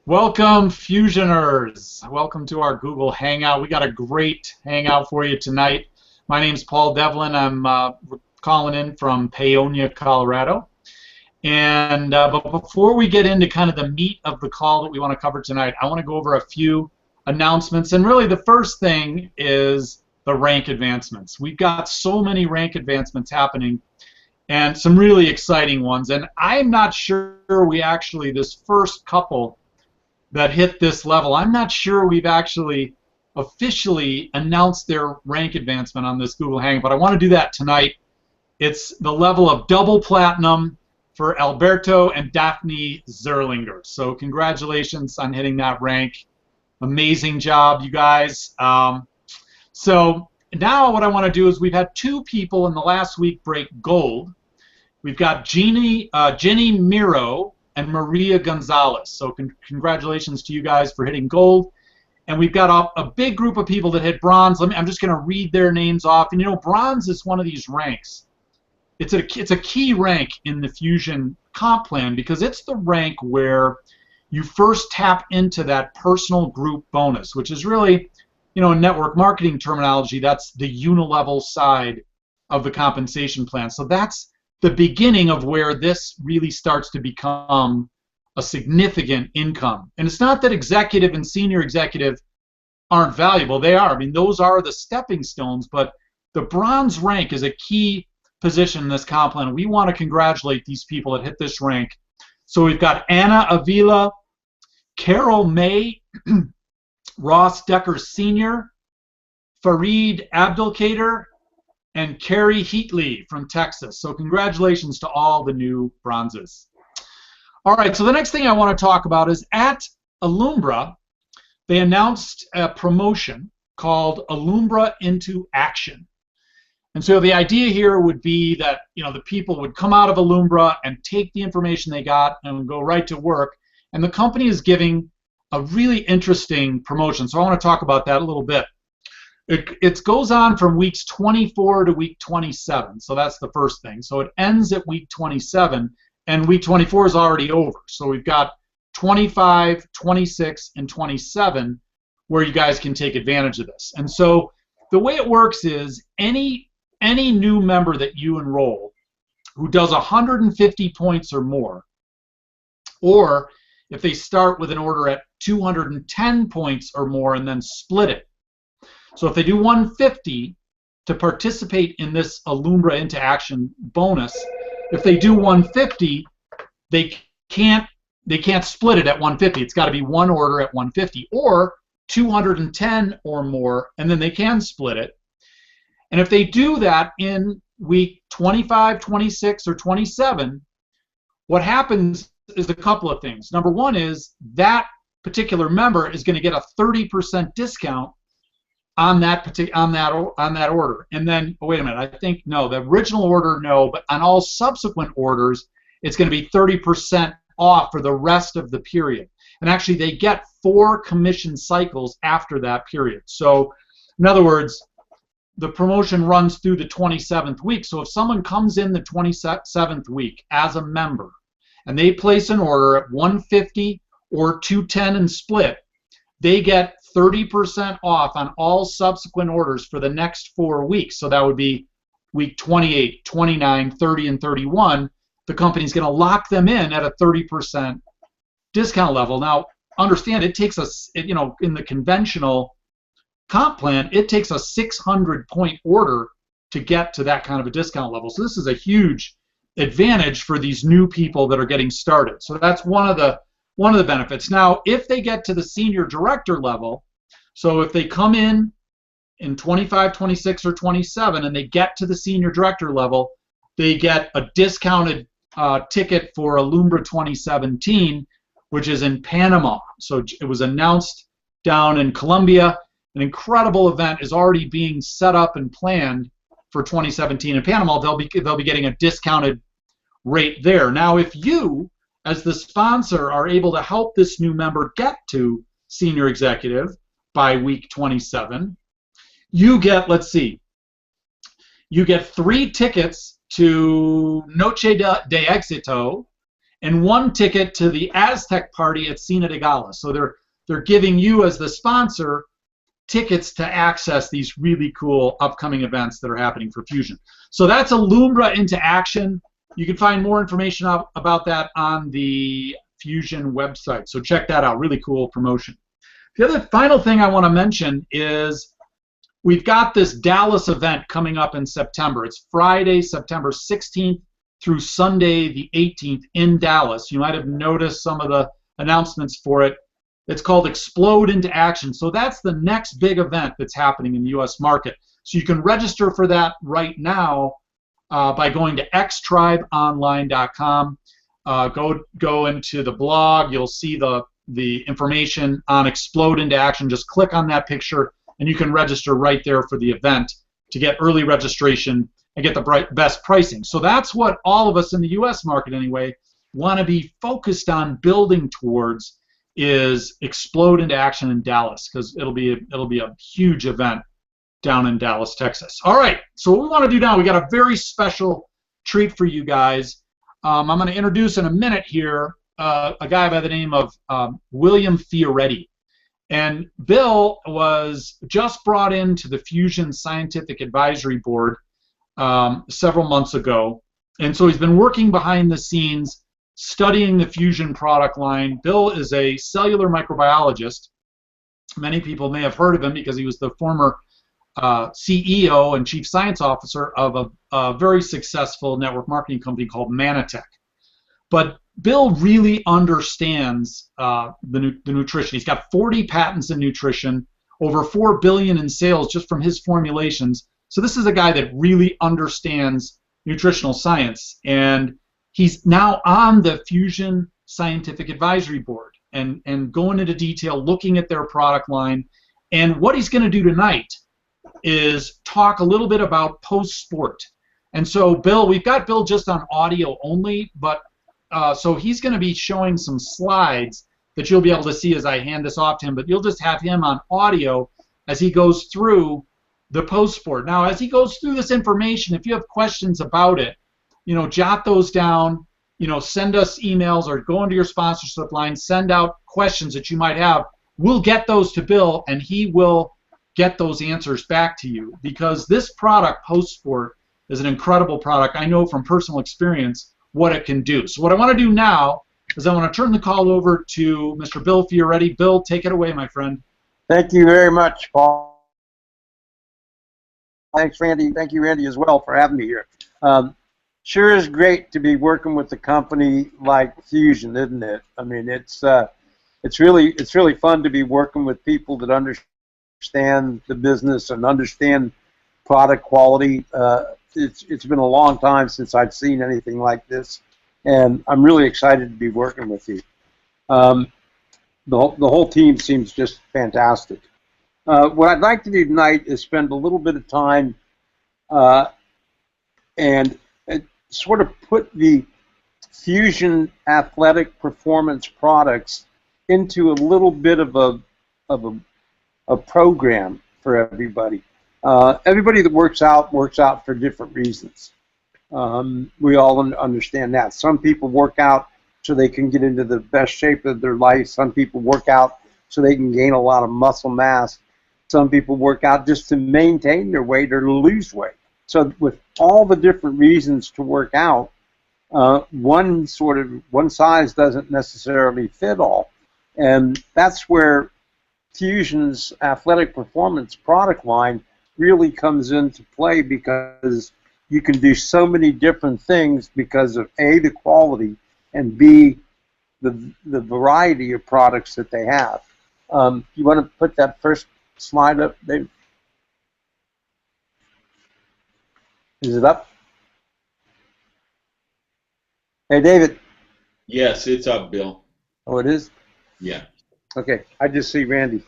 Welcome, Fusioners. Welcome to our Google Hangout. We got a great hangout for you tonight. My name's Paul Devlin. I'm calling in from Paonia, Colorado. But before we get into kind of the meat of the call that we want to cover tonight, I want to go over a few announcements. And really, the first thing is the rank advancements. We've got so many rank advancements happening, and some really exciting ones. And I'm not sure this first couple that hit this level, I'm not sure we've actually officially announced their rank advancement on this Google Hangout, but I want to do that tonight. It's the level of double platinum for Alberto and Daphne Zerlinger. So congratulations on hitting that rank. Amazing job, you guys. So now what I want to do is we've had two people in the last week break gold. We've got Jenny Miro and Maria Gonzalez. So congratulations to you guys for hitting gold. And we've got a big group of people that hit bronze. I'm just going to read their names off. And you know, bronze is one of these ranks. It's a key rank in the Fusion comp plan because it's the rank where you first tap into that personal group bonus, which is really, you know, in network marketing terminology, that's the unilevel side of the compensation plan. So that's the beginning of where this really starts to become a significant income. And it's not that executive and senior executive aren't valuable. They are. I mean, those are the stepping stones, but the bronze rank is a key position in this comp plan. We want to congratulate these people that hit this rank. So we've got Anna Avila, Carol May, Ross Decker Sr., Fareed Abdelkader, and Carrie Heatley from Texas. So congratulations to all the new bronzes. All right, so the next thing I want to talk about is at Alumbra, they announced a promotion called Alumbra into Action. And so the idea here would be that, you know, the people would come out of Alumbra and take the information they got and go right to work. And the company is giving a really interesting promotion. So I want to talk about that a little bit. It goes on from weeks 24 to week 27. So that's the first thing. So it ends at week 27, and week 24 is already over. So we've got 25, 26, and 27 where you guys can take advantage of this. And so the way it works is any new member that you enroll who does 150 points or more, or if they start with an order at 210 points or more and then split it. So if they do 150 to participate in this Alumbra into Action bonus, if they do 150, they can't split it at 150. It's got to be one order at 150, or 210 or more, and then they can split it. And if they do that in week 25, 26, or 27, what happens is a couple of things. Number one is that particular member is going to get a 30% discount on that order. And then, oh, wait a minute, I think no, the original order no, but on all subsequent orders, it's going to be 30% off for the rest of the period. And actually, they get 4 commission cycles after that period. So, in other words, the promotion runs through the 27th week. So if someone comes in the 27th week as a member and they place an order at 150 or 210 and split, they get 30% off on all subsequent orders for the next 4 weeks. So that would be week 28, 29, 30, and 31. The company's going to lock them in at a 30% discount level. Now, understand, it takes us, you know, in the conventional comp plan, it takes a 600-point order to get to that kind of a discount level. So this is a huge advantage for these new people that are getting started. So that's one of the benefits. Now, if they get to the senior director level, so if they come in 25, 26, or 27 and they get to the senior director level, they get a discounted ticket for Alumbra 2017, which is in Panama. So it was announced down in Colombia. An incredible event is already being set up and planned for 2017 in Panama. They'll be getting a discounted rate there. Now, if you, as the sponsor, are able to help this new member get to senior executive by week 27, you get, let's see, you get 3 tickets to Noche de Éxito and 1 ticket to the Aztec party at Cena de Gala. So they're giving you, as the sponsor, tickets to access these really cool upcoming events that are happening for Fusion. So that's Alumbra into action. You can find more information about that on the Fusion website. So check that out. Really cool promotion. The other final thing I want to mention is we've got this Dallas event coming up in September. It's Friday, September 16th through Sunday the 18th in Dallas. You might have noticed some of the announcements for it. It's called Explode into Action. So that's the next big event that's happening in the U.S. market. So you can register for that right now by going to xtribeonline.com. Go into the blog. You'll see the information on Explode into Action. Just click on that picture, and you can register right there for the event to get early registration and get the best pricing. So that's what all of us in the U.S. market, anyway, want to be focused on building towards, is Explode into Action in Dallas, because it'll be a huge event down in Dallas, Texas. All right, so what we want to do now, we got a very special treat for you guys. I'm going to introduce in a minute here a guy by the name of William Fioretti. And Bill was just brought into the Fusion Scientific Advisory Board several months ago. And so he's been working behind the scenes studying the Fusion product line. Bill is a cellular microbiologist. Many people may have heard of him because he was the former CEO and Chief Science Officer of a very successful network marketing company called Manatech. But Bill really understands the nutrition. He's got 40 patents in nutrition, over $4 billion in sales just from his formulations. So this is a guy that really understands nutritional science, and he's now on the Fusion Scientific Advisory Board and going into detail, looking at their product line. And what he's going to do tonight is talk a little bit about post-sport. And so, Bill, we've got Bill just on audio only, but so he's going to be showing some slides that you'll be able to see as I hand this off to him, but you'll just have him on audio as he goes through the post-sport. Now, as he goes through this information, if you have questions about it, jot those down, send us emails or go into your sponsorship line, send out questions that you might have. We'll get those to Bill, and he will get those answers back to you, because this product, post-sport, is an incredible product. I know from personal experience what it can do. So what I want to do now is I want to turn the call over to Mr. Bill Fioretti. Bill, take it away, my friend. Thank you very much, Paul. Thanks, Randy. Thank you, Randy, as well, for having me here. Sure is great to be working with a company like Fusion, isn't it? I mean, it's really fun to be working with people that understand the business and understand product quality. It's been a long time since I've seen anything like this, and I'm really excited to be working with you. The whole team seems just fantastic. What I'd like to do tonight is spend a little bit of time and sort of put the Fusion athletic performance products into a little bit of a program for everybody. Everybody that works out for different reasons. We all understand that. Some people work out so they can get into the best shape of their life. Some people work out so they can gain a lot of muscle mass. Some people work out just to maintain their weight or to lose weight. So with all the different reasons to work out, one size doesn't necessarily fit all. And that's where Fusion's athletic performance product line really comes into play, because you can do so many different things because of A, the quality, and B, the variety of products that they have. You want to put that first slide up, Dave? Is it up? Hey, David. Yes, it's up, Bill. Oh, it is? Yeah. Okay, I just see Randy.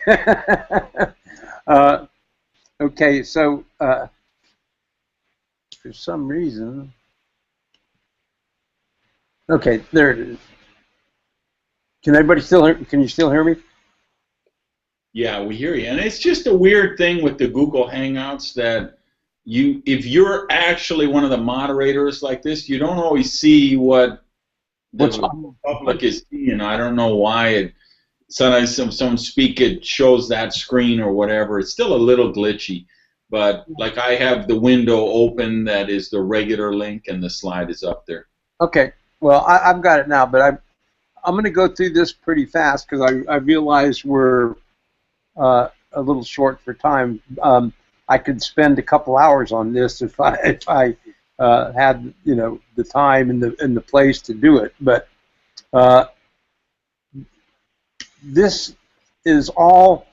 Okay, so for some reason, okay, there it is. Can everybody still hear? Can you still hear me? Yeah, we hear you. And it's just a weird thing with the Google Hangouts that if you're actually one of the moderators like this, you don't always see what What's the public is seeing. I don't know why it. Sometimes someone speak, it shows that screen or whatever. It's still a little glitchy, but like I have the window open that is the regular link, and the slide is up there. Okay. Well, I've got it now, but I'm going to go through this pretty fast because I realize we're a little short for time. I could spend a couple hours on this if I had the time and the place to do it. But this is all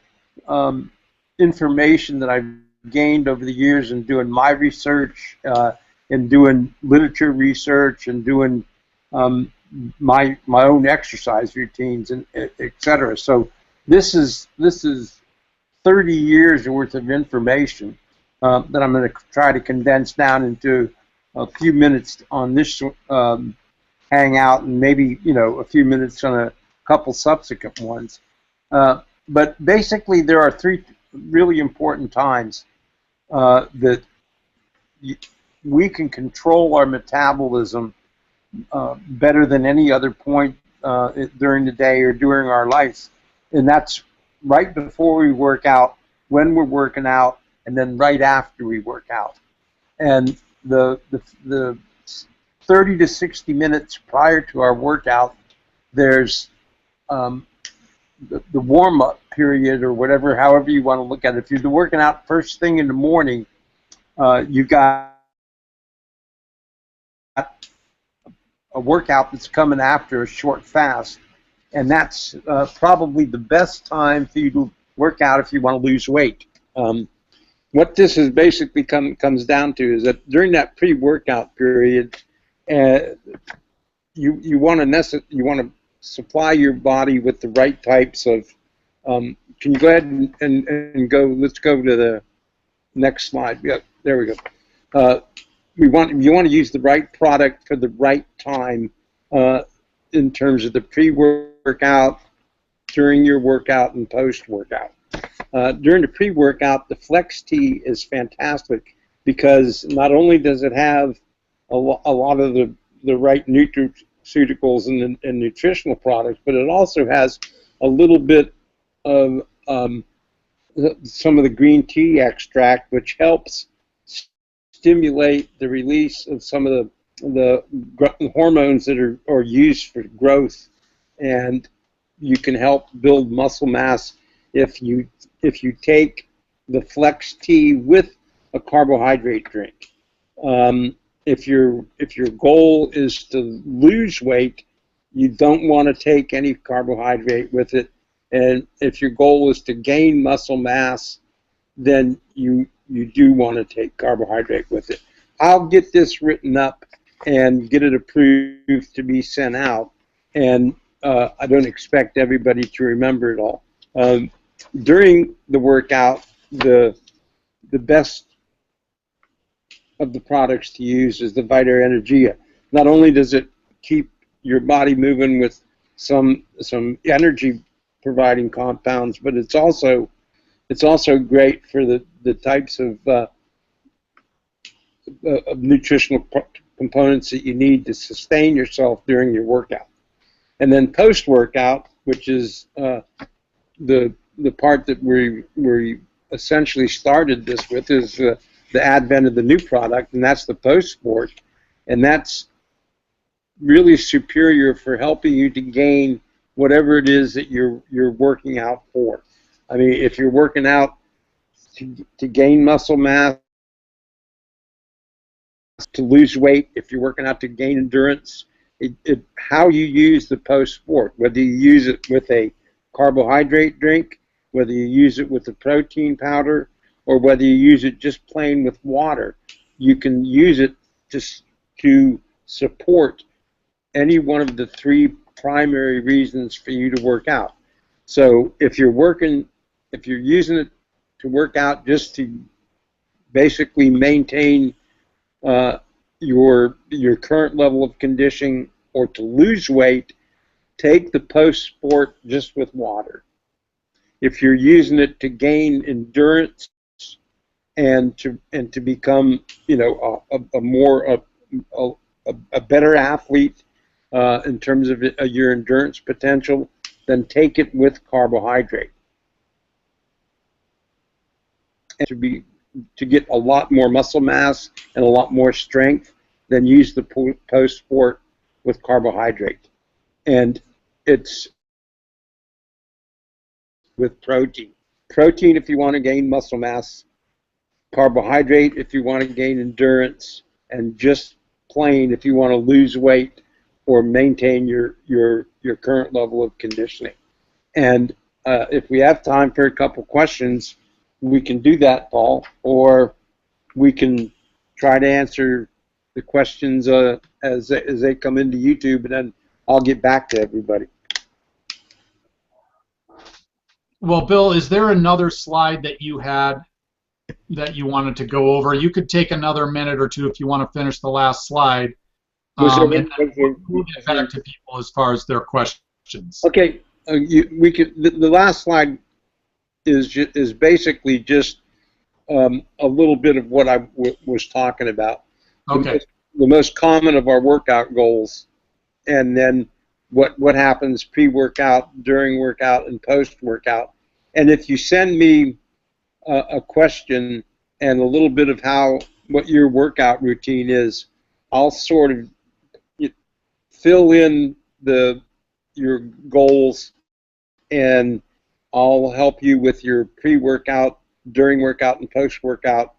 information that I've gained over the years in doing my research, in doing literature research, and doing my own exercise routines, and etc. So this is 30 years worth of information that I'm going to try to condense down into a few minutes on this hangout, and maybe a few minutes on a couple subsequent ones. But basically, there are three really important times that we can control our metabolism better than any other point during the day or during our lives, and that's right before we work out, when we're working out, and then right after we work out. And the 30 to 60 minutes prior to our workout, there's the warm-up period, or whatever, however you want to look at it. If you're working out first thing in the morning, you've got a workout that's coming after a short fast, and that's probably the best time for you to work out if you want to lose weight. What this is basically comes down to is that during that pre-workout period, you want to supply your body with the right types of. Can you go ahead and go? Let's go to the next slide. Yeah, there we go. You want to use the right product for the right time in terms of the pre-workout, during your workout, and post-workout. During the pre-workout, the Flex Tea is fantastic because not only does it have a lot of the right nutraceuticals and nutritional products, but it also has a little bit of some of the green tea extract, which helps stimulate the release of some of the hormones that are used for growth, and you can help build muscle mass if you take the Flex Tea with a carbohydrate drink. If your goal is to lose weight, you don't want to take any carbohydrate with it, and if your goal is to gain muscle mass, then you do want to take carbohydrate with it. I'll get this written up and get it approved to be sent out, and I don't expect everybody to remember it all. During the workout, the best of the products to use is the Vita Energia. Not only does it keep your body moving with some energy providing compounds, but it's also great for the types of nutritional components that you need to sustain yourself during your workout. And then post-workout, which is the part that we essentially started this with, is the advent of the new product, and that's the post-sport, and that's really superior for helping you to gain whatever it is that you're working out for. I mean, if you're working out to gain muscle mass, to lose weight, if you're working out to gain endurance, how you use the post-sport, whether you use it with a carbohydrate drink, whether you use it with a protein powder, or whether you use it just plain with water, you can use it to support any one of the three primary reasons for you to work out. So if you're using it to work out just to basically maintain your current level of conditioning, or to lose weight, take the post-sport just with water. If you're using it to gain endurance and to become, a better athlete, in terms of your endurance potential, then take it with carbohydrate. And to get a lot more muscle mass and a lot more strength, then use the post-sport with carbohydrate. And it's with protein. Protein if you want to gain muscle mass, carbohydrate if you want to gain endurance, and just plain if you want to lose weight or maintain your current level of conditioning. And if we have time for a couple questions, we can do that, Paul, or we can try to answer the questions as they come into YouTube, and then I'll get back to everybody. Well, Bill, is there another slide that you had that you wanted to go over? You could take another minute or two if you want to finish the last slide. And then we'll get back to people as far as their questions. Okay, we could. The last slide is basically just a little bit of what I was talking about. Okay. The most common of our workout goals, and then what happens pre-workout, during workout, and post-workout. And if you send me a question and a little bit of what your workout routine is, I'll sort of fill in your goals, and I'll help you with your pre-workout, during workout, and post-workout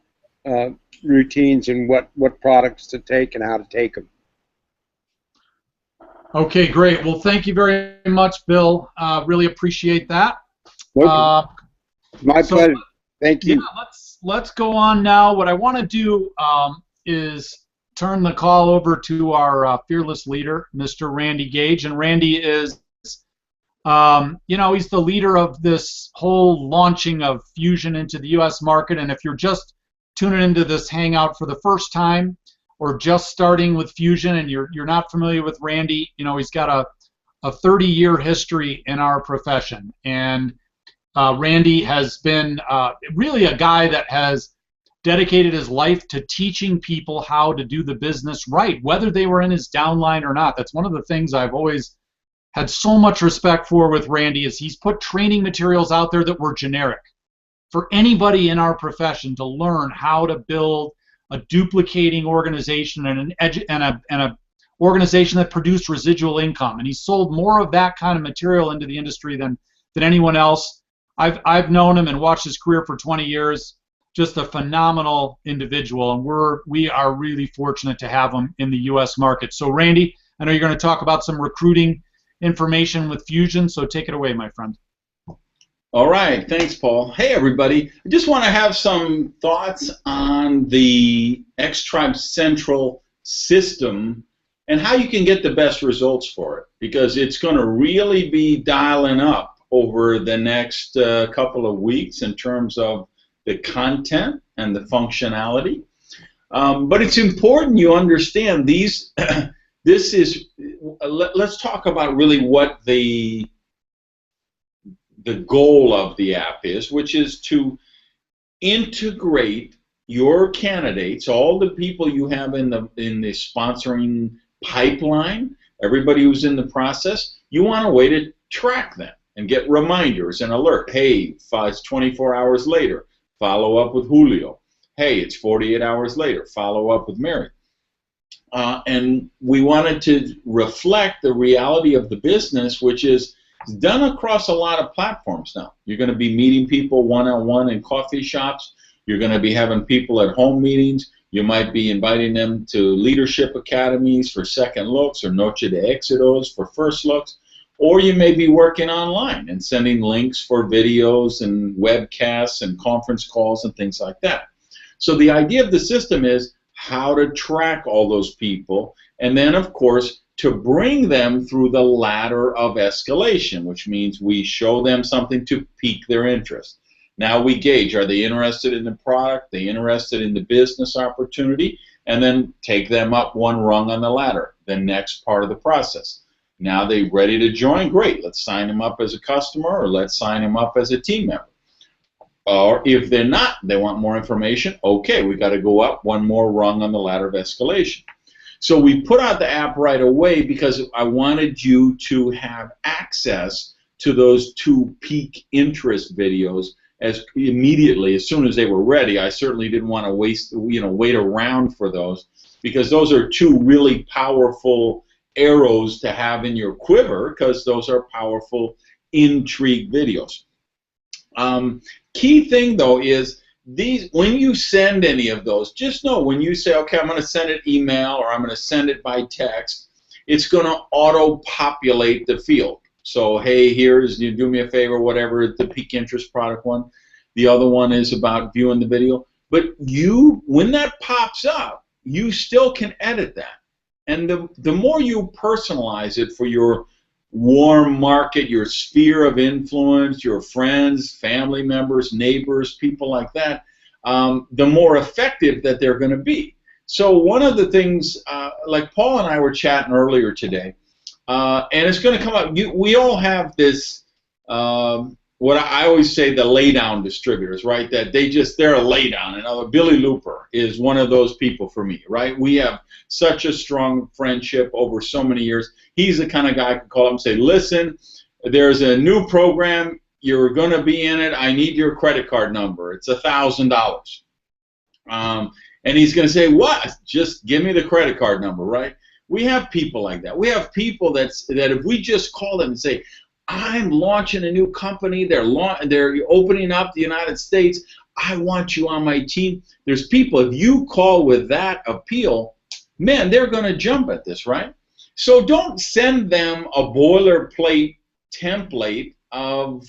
routines, and what products to take and how to take them. Okay, great. Well, thank you very much, Bill. Really appreciate that. My pleasure. Thank you. Yeah, let's go on now. What I want to do is turn the call over to our fearless leader, Mr. Randy Gage. And Randy is, he's the leader of this whole launching of Fusion into the U.S. market. And if you're just tuning into this hangout for the first time, or just starting with Fusion and you're not familiar with Randy, he's got a 30-year history in our profession. And Randy has been really a guy that has dedicated his life to teaching people how to do the business right, whether they were in his downline or not. That's one of the things I've always had so much respect for with Randy, is he's put training materials out there that were generic for anybody in our profession to learn how to build a duplicating organization and an organization that produced residual income. And he sold more of that kind of material into the industry than anyone else. I've known him and watched his career for 20 years. Just a phenomenal individual, and we are really fortunate to have him in the U.S. market. So, Randy, I know you're going to talk about some recruiting information with Fusion, so take it away, my friend. All right, thanks, Paul. Hey, everybody. I just want to have some thoughts on the Xtribe Central system and how you can get the best results for it, because it's going to really be dialing up over the next couple of weeks in terms of the content and the functionality. But it's important you understand these. This is. Let's talk about really what the goal of the app is, which is to integrate your candidates, all the people you have in the sponsoring pipeline, everybody who's in the process. You want a way to track them and get reminders and alert. Hey, it's 24 hours later, follow up with Julio. Hey, it's 48 hours later, follow up with Mary. And we wanted to reflect the reality of the business, which is done across a lot of platforms now. You're going to be meeting people one-on-one in coffee shops. You're going to be having people at home meetings. You might be inviting them to leadership academies for second looks, or Noche de Éxitos for first looks. Or you may be working online and sending links for videos and webcasts and conference calls and things like that. So the idea of the system is how to track all those people, and then, of course, to bring them through the ladder of escalation, which means we show them something to pique their interest. Now we gauge, are they interested in the product, are they interested in the business opportunity, and then take them up one rung on the ladder, the next part of the process. Now they're ready to join, great, let's sign them up as a customer, or let's sign them up as a team member. Or if they're not, they want more information, okay, we got to go up one more rung on the ladder of escalation. So we put out the app right away because I wanted you to have access to those 2 peak interest videos as immediately, as soon as they were ready. I certainly didn't want to wait around for those, because those are 2 really powerful arrows to have in your quiver, because those are powerful intrigue videos. Key thing though is when you send any of those, just know when you say, okay, I'm going to send it email or I'm going to send it by text, it's going to auto-populate the field. So, hey, here's, you do me a favor, whatever, the peak interest product one. The other one is about viewing the video. But when that pops up, you still can edit that. And the more you personalize it for your warm market, your sphere of influence, your friends, family members, neighbors, people like that, the more effective that they're going to be. So one of the things, like Paul and I were chatting earlier today, and it's going to come up, we all have this, what I always say, the laydown distributors, right? That they're a laydown. And Billy Looper is one of those people for me, right? We have such a strong friendship over so many years. He's the kind of guy I can call him and say, listen, there's a new program, you're going to be in it, I need your credit card number. It's $1,000. And he's going to say, what? Just give me the credit card number, right? We have people like that. We have people that if we just call them and say, I'm launching a new company, they're opening up the United States, I want you on my team. There's people, if you call with that appeal, man, they're going to jump at this, right? So don't send them a boilerplate template of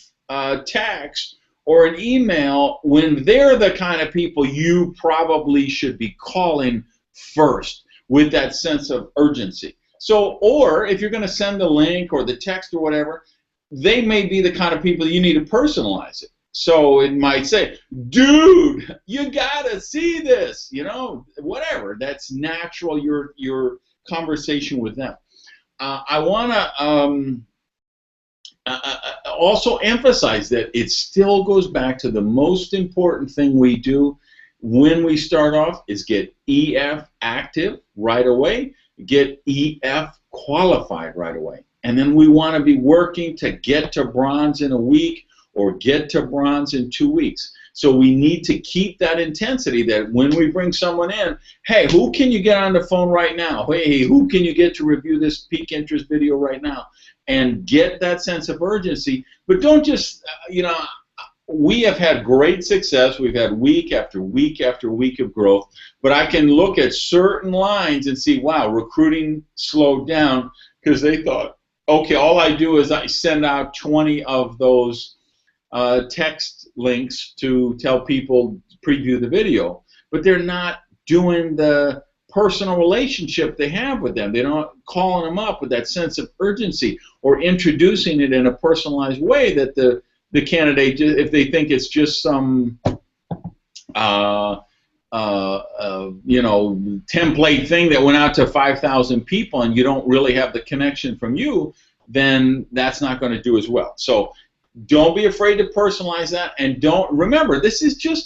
text or an email when they're the kind of people you probably should be calling first with that sense of urgency. So, or if you're going to send the link or the text or whatever, they may be the kind of people you need to personalize it. So it might say, dude, you gotta see this, whatever. That's natural, your conversation with them. I want to also emphasize that it still goes back to the most important thing we do when we start off is get EF active right away, get EF qualified right away. And then we want to be working to get to bronze in a week or get to bronze in 2 weeks. So we need to keep that intensity that when we bring someone in, hey, who can you get on the phone right now? Hey, who can you get to review this peak interest video right now? And get that sense of urgency. But don't just, we have had great success. We've had week after week after week of growth. But I can look at certain lines and see, wow, recruiting slowed down because they thought, okay, all I do is I send out 20 of those text links to tell people to preview the video, but they're not doing the personal relationship they have with them. They're not calling them up with that sense of urgency or introducing it in a personalized way that the candidate, if they think it's just some template thing that went out to 5,000 people and you don't really have the connection from you, then that's not going to do as well. So don't be afraid to personalize that, and remember, this is just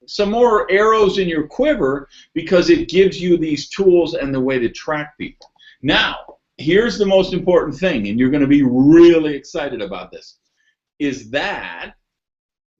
some more arrows in your quiver because it gives you these tools and the way to track people. Now, here's the most important thing, and you're going to be really excited about this, is that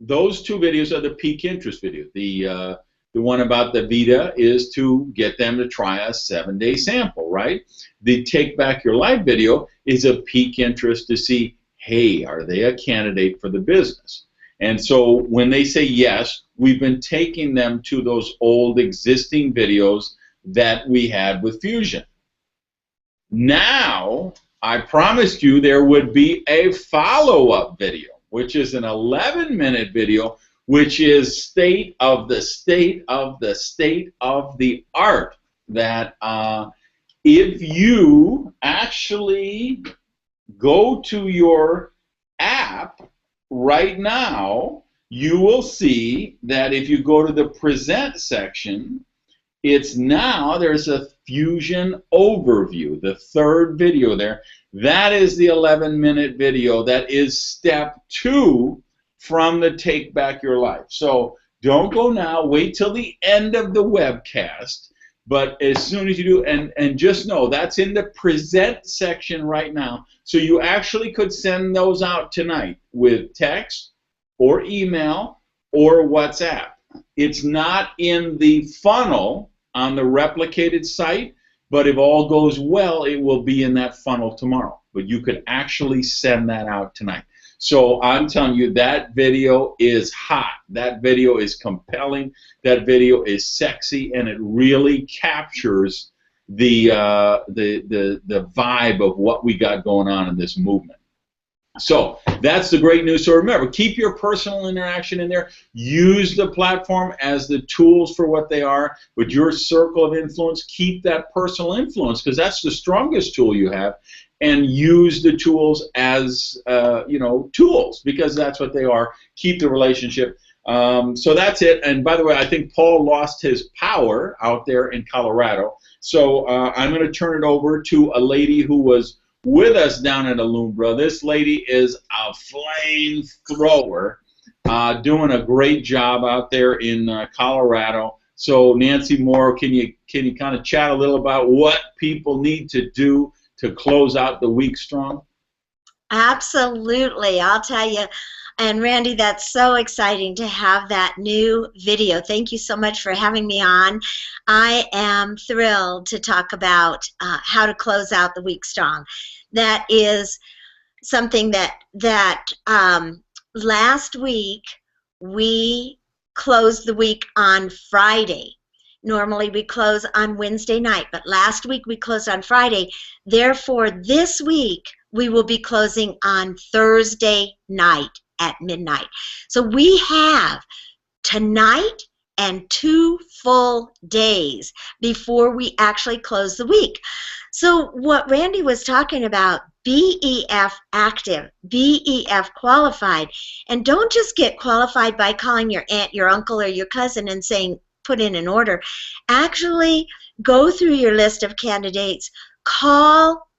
those 2 videos are the peak interest video. The one about the Vita is to get them to try a 7-day sample, right? The Take Back Your Life video is a peak interest to see, hey, are they a candidate for the business? And so when they say yes, we've been taking them to those old existing videos that we had with Fusion. Now, I promised you there would be a follow-up video, which is an 11-minute video, which is state of the art, that if you actually go to your app right now, you will see that if you go to the present section, there's a Fusion overview, the 3rd video there. That is the 11-minute video. That is step 2 from the Take Back Your Life. So don't go now. Wait till the end of the webcast. But as soon as you do, and just know that's in the present section right now. So you actually could send those out tonight with text or email or WhatsApp. It's not in the funnel on the replicated site, but if all goes well, it will be in that funnel tomorrow. But you could actually send that out tonight. So I'm telling you, that video is hot. That video is compelling. That video is sexy, and it really captures the vibe of what we got going on in this movement. So that's the great news. So remember, keep your personal interaction in there. Use the platform as the tools for what they are. With your circle of influence, keep that personal influence, because that's the strongest tool you have. And use the tools as tools, because that's what they are. Keep the relationship. So that's it. And by the way, I think Paul lost his power out there in Colorado. So I'm going to turn it over to a lady who was with us down at Alumbra. This lady is a flamethrower, doing a great job out there in Colorado. So Nancy Moore, can you kind of chat a little about what people need to do to close out the week strong? Absolutely. I'll tell you. And Randy, that's so exciting to have that new video. Thank you so much for having me on. I am thrilled to talk about how to close out the week strong. That is something that last week we closed the week on Friday. Normally we close on Wednesday night, but last week we closed on Friday. Therefore, this week we will be closing on Thursday night at midnight. So we have tonight and 2 full days before we actually close the week. So what Randy was talking about, BEF active, BEF qualified, and don't just get qualified by calling your aunt, your uncle, or your cousin and saying, put in an order. Actually, go through your list of candidates,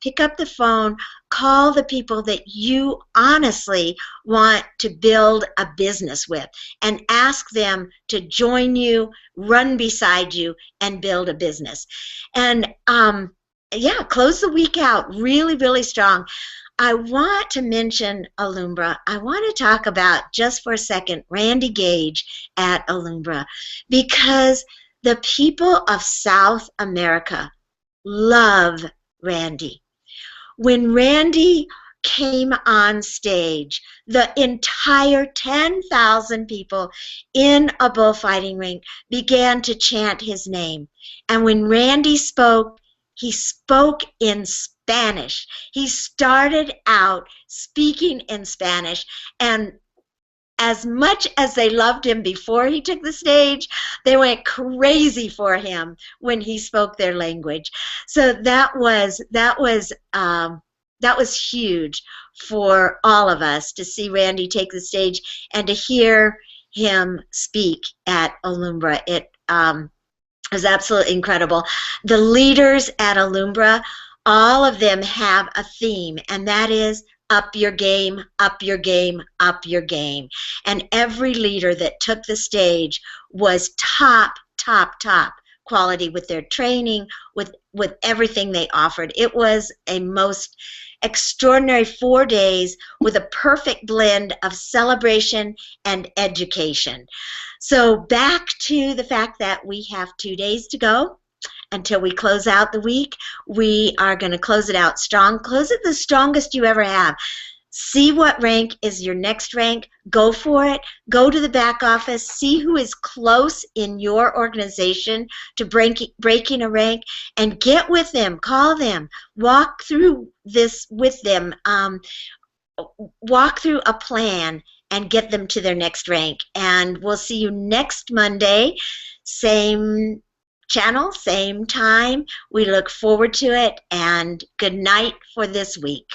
pick up the phone, call the people that you honestly want to build a business with, and ask them to join you, run beside you, and build a business. And yeah, close the week out really, really strong. I want to mention Alumbra. I want to talk about, just for a second, Randy Gage at Alumbra, because the people of South America love Randy. When Randy came on stage, the entire 10,000 people in a bullfighting ring began to chant his name. And when Randy spoke, he spoke in Spanish. He started out speaking in Spanish, and as much as they loved him before he took the stage, they went crazy for him when he spoke their language. So that was huge for all of us to see Randy take the stage and to hear him speak at Alumbra. It was absolutely incredible. The leaders at Alumbra, all of them have a theme, and that is up your game, up your game, up your game. And every leader that took the stage was top quality with their training, with everything they offered. It was a most extraordinary 4 days with a perfect blend of celebration and education. So back to the fact that we have 2 days to go until we close out the week. We are going to close it out strong. Close it the strongest you ever have. See what rank is your next rank. Go for it. Go to the back office. See who is close in your organization to breaking a rank, and get with them. Call them. Walk through this with them. Walk through a plan and get them to their next rank. And we'll see you next Monday. Same channel, same time. We look forward to it, and good night for this week.